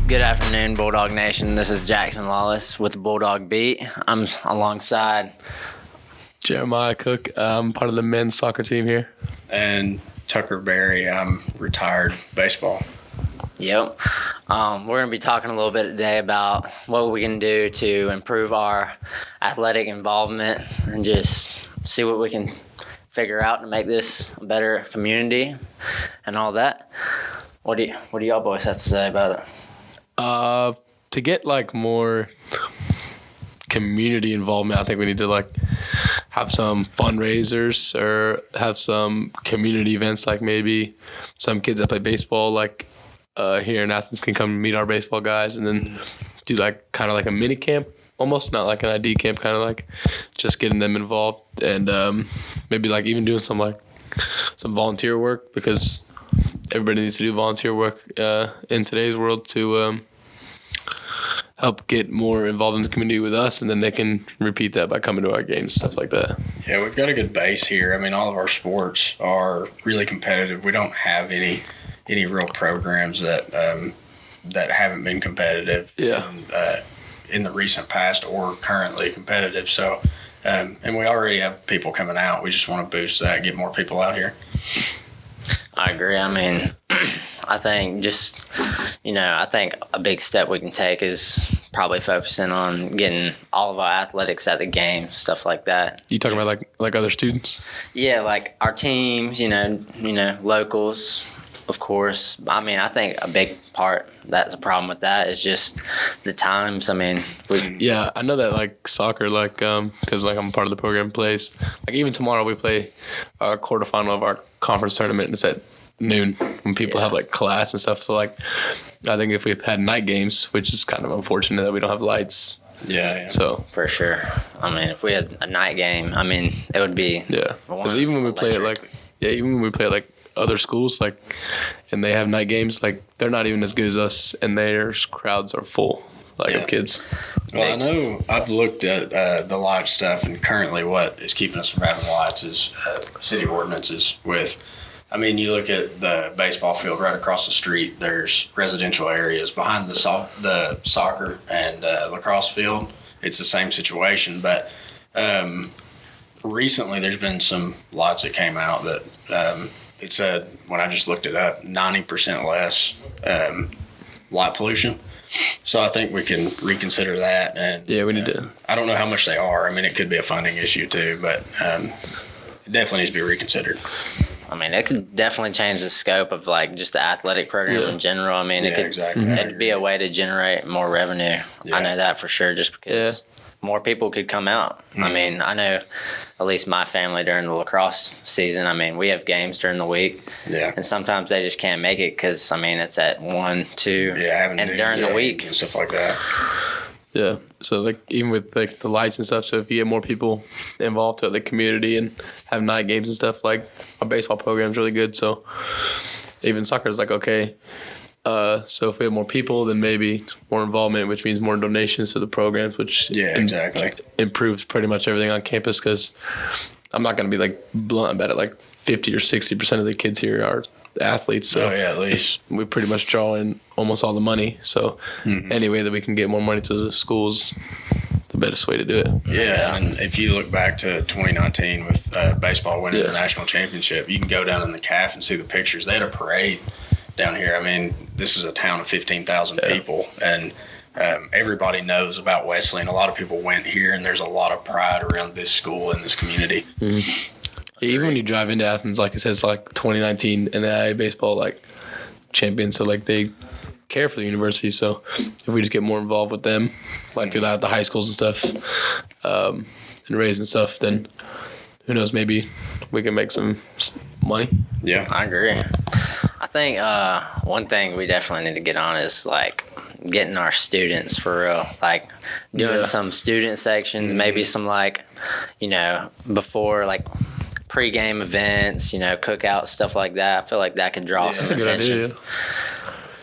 Good afternoon, Bulldog Nation. This is Jackson Lawless with the Bulldog Beat. I'm alongside Jeremiah Cook. I'm part of the men's soccer team here. And Tucker Berry. I'm retired baseball. Yep. We're going to be talking a little bit today about what we can do to improve our athletic involvement and just see what we can figure out to make this a better community and all that. What do y'all boys have to say about it? To get more community involvement, I think we need to have some fundraisers or have some community events, maybe some kids that play baseball here in Athens can come meet our baseball guys, and then do kind of a mini camp, almost not like an ID camp, kind of just getting them involved, and maybe even doing some volunteer work, because everybody needs to do volunteer work in today's world to help get more involved in the community with us, and then they can repeat that by coming to our games, stuff like that. Yeah, we've got a good base here. I mean, all of our sports are really competitive. We don't have any real programs that haven't been competitive in the recent past or currently competitive. So, and we already have people coming out. We just want to boost that, get more people out here. I agree. I mean, I think I think a big step we can take is probably focusing on getting all of our athletics at the game, stuff like that. You talking about like other students? Yeah, our teams, locals, of course. I mean, I think a big part that's a problem with that is just the times. I mean, yeah, I know that soccer, because I'm part of the program plays. Even tomorrow we play a quarterfinal of our conference tournament, and it's at noon when people have class and stuff. So I think if we had night games, which is kind of unfortunate that we don't have lights. Yeah. So for sure. I mean, if we had a night game, I mean, it would be because even when we play at other schools and they have night games, they're not even as good as us, and their crowds are full of kids. Well, I know I've looked at the light stuff, and currently what is keeping us from having lights is city ordinances with. I mean, you look at the baseball field right across the street, there's residential areas. Behind the soccer and lacrosse field, it's the same situation. But recently there's been some lights that came out that it said, when I just looked it up, 90% less light pollution. So I think we can reconsider that. And we need to. I don't know how much they are. I mean, it could be a funding issue too, but it definitely needs to be reconsidered. I mean, it could definitely change the scope of just the athletic program in general. I mean, it'd be a way to generate more revenue. Yeah. I know that for sure, just because more people could come out. Mm-hmm. I mean, I know at least my family during the lacrosse season, I mean, we have games during the week. Yeah. And sometimes they just can't make it because, I mean, it's at 1, 2, and during the week. And stuff like that. Yeah. So even with the lights and stuff, so if you get more people involved to the community and have night games and stuff, our baseball program's really good. So even soccer is okay. So if we have more people, then maybe more involvement, which means more donations to the programs, which improves pretty much everything on campus. Because I'm not going to be blunt about it. 50 or 60% of the kids here are athletes, so at least we pretty much draw in almost all the money. So any way that we can get more money to the schools, the best way to do it. Yeah, and if you look back to 2019 with baseball winning the national championship, you can go down in the CAF and see the pictures. They had a parade down here. I mean, this is a town of 15,000 people, and everybody knows about Wesley, and a lot of people went here, and there's a lot of pride around this school and this community. Mm-hmm. Even when you drive into Athens, it says 2019 NAIA baseball champions, so they care for the university. So if we just get more involved with them, do that at the high schools and stuff, and raising stuff, then who knows, maybe we can make some money. Yeah, I agree. I think one thing we definitely need to get on is getting our students for real, doing some student sections, maybe some before pre-game events, cookout, stuff like that. I feel like that could draw some attention. That's a good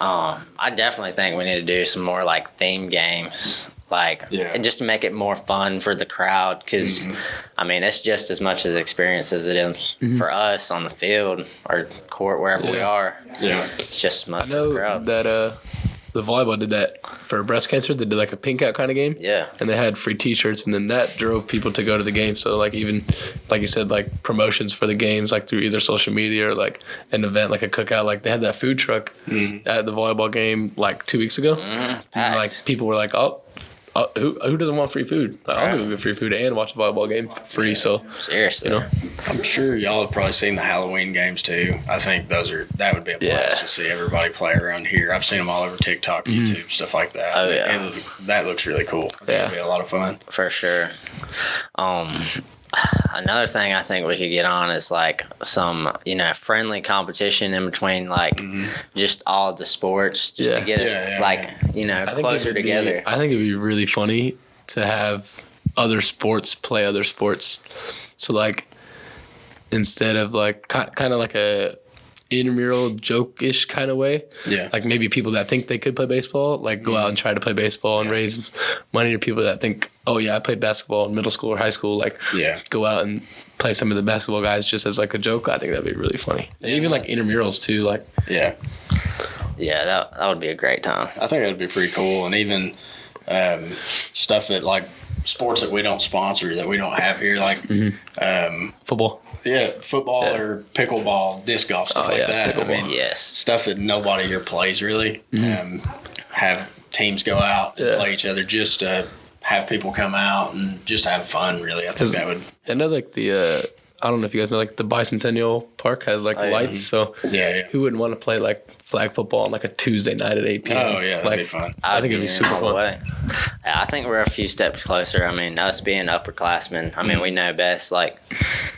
idea. I definitely think we need to do some more theme games. And just to make it more fun for the crowd, because I mean, it's just as much as experience as it is for us on the field or court, wherever we are. Yeah, it's just as much for the crowd. That the volleyball did that for breast cancer. They did like a pink out kind of game. Yeah. And they had free T-shirts, and then that drove people to go to the game. So like even like you said, like promotions for the games, like through either social media or like an event, like a cookout. Like they had that food truck at the volleyball game like 2 weeks ago. And, like people were like, oh. Who doesn't want free food? I'll go get free food and watch a volleyball game for free. So seriously, I'm sure y'all have probably seen the Halloween games too. I think that would be a blast to see everybody play around here. I've seen them all over TikTok, YouTube, stuff like that. Oh yeah, that looks really cool. I think it'd be a lot of fun for sure. Another thing I think we could get on is like some, friendly competition in between, like just all the sports, just to get us closer together. I think it'd be really funny to have other sports play other sports. So like instead of like kind of like a intramural joke-ish kind of way. Yeah. Like maybe people that think they could play baseball, like go out and try to play baseball and raise money, or people that think, oh yeah, I played basketball in middle school or high school, like go out and play some of the basketball guys just as like a joke. I think that'd be really funny. And even like intramurals too, like. Yeah, that would be a great time. I think that'd be pretty cool. And even stuff that like sports that we don't sponsor, that we don't have here, like football. Yeah, football or pickleball, disc golf, stuff like that. Pickleball. I mean, stuff that nobody here plays really. Have teams go out and play each other just to have people come out and just have fun, really. I think that would. I know, like the, I don't know if you guys know, like the Bicentennial Park has like lights. So who wouldn't want to play like flag football on like a Tuesday night at 8 p.m.? Oh, yeah, that'd be fun. I think it'd be super fun. I think we're a few steps closer. I mean, us being upperclassmen, I mean, we know best. Like,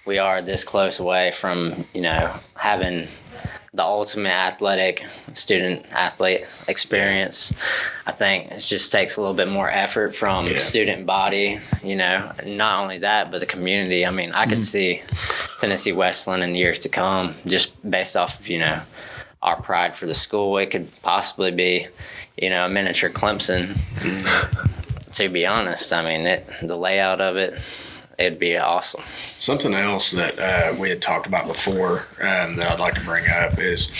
we are this close away from, having the ultimate athletic student-athlete experience. I think it just takes a little bit more effort from student body, not only that, but the community. I mean, I could see Tennessee Westland in years to come just based off of, our pride for the school. It could possibly be, a miniature Clemson. To be honest, I mean, the layout of it, it'd be awesome. Something else that we had talked about before that I'd like to bring up is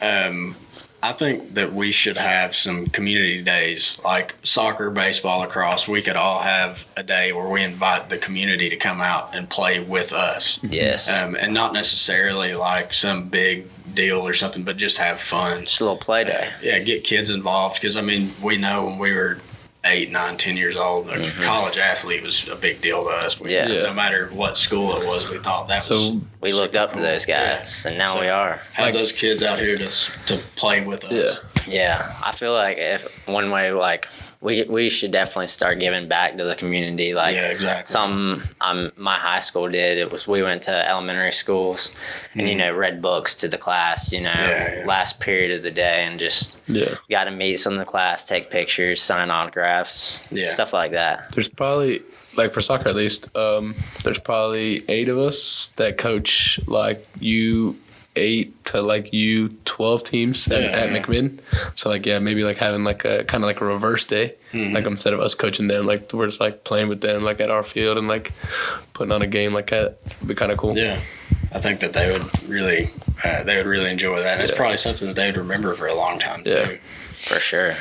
I think that we should have some community days like soccer, baseball, lacrosse. We could all have a day where we invite the community to come out and play with us. Yes. And not necessarily like some big deal or something, but just have fun. Just a little play day. Get kids involved, because, I mean, we know when we were 8, 9, 10 years old, a college athlete was a big deal to us. No matter what school it was, we thought that was. We looked up to those guys, and now we are. Have those kids out here to play with us. Yeah, I feel like if one way, like, we should definitely start giving back to the community. Like, something my high school did. It was, we went to elementary schools and, read books to the class, last period of the day, and just got to meet some of the class, take pictures, sign autographs, stuff like that. There's probably, like for soccer at least, there's probably 8 of us that coach like U8 to like U12 teams at McMinn. So like maybe like having like a kind of like a reverse day, like instead of us coaching them, like we're just like playing with them like at our field and like putting on a game like that would be kind of cool. Yeah, I think that they would really enjoy that. And it's probably something that they would remember for a long time too. For sure.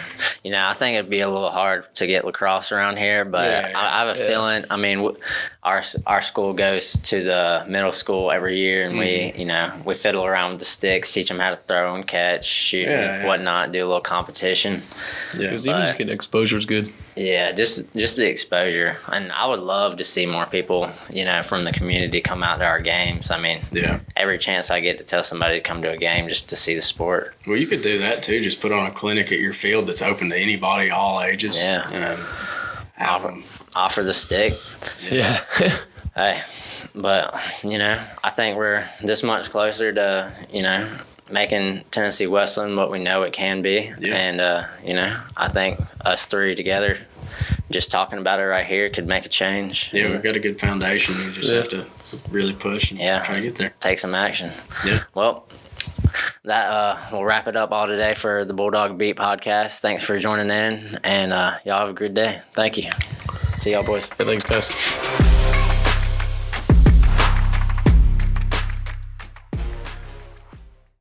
I think it'd be a little hard to get lacrosse around here, but I have a feeling, I mean, our school goes to the middle school every year, and we fiddle around with the sticks, teach them how to throw and catch, shoot, and whatnot, do a little competition. Yeah, because even just getting exposure is good. Yeah, just the exposure. And I would love to see more people, from the community come out to our games. I mean, every chance I get to tell somebody to come to a game just to see the sport. Well, you could do that too. Just put on a clinic at your field that's open to anybody, all ages. Yeah. Offer the stick. Yeah. Hey, but, I think we're this much closer to, making Tennessee Westland what we know it can be. Yeah. And, I think us 3 together, just talking about it right here, could make a change. Yeah, we've got a good foundation. We just have to really push and try to get there. Take some action. Yeah. Well, that will wrap it up all today for the Bulldog Beat podcast. Thanks for joining in, and y'all have a good day. Thank you. See y'all, boys. Thanks, guys.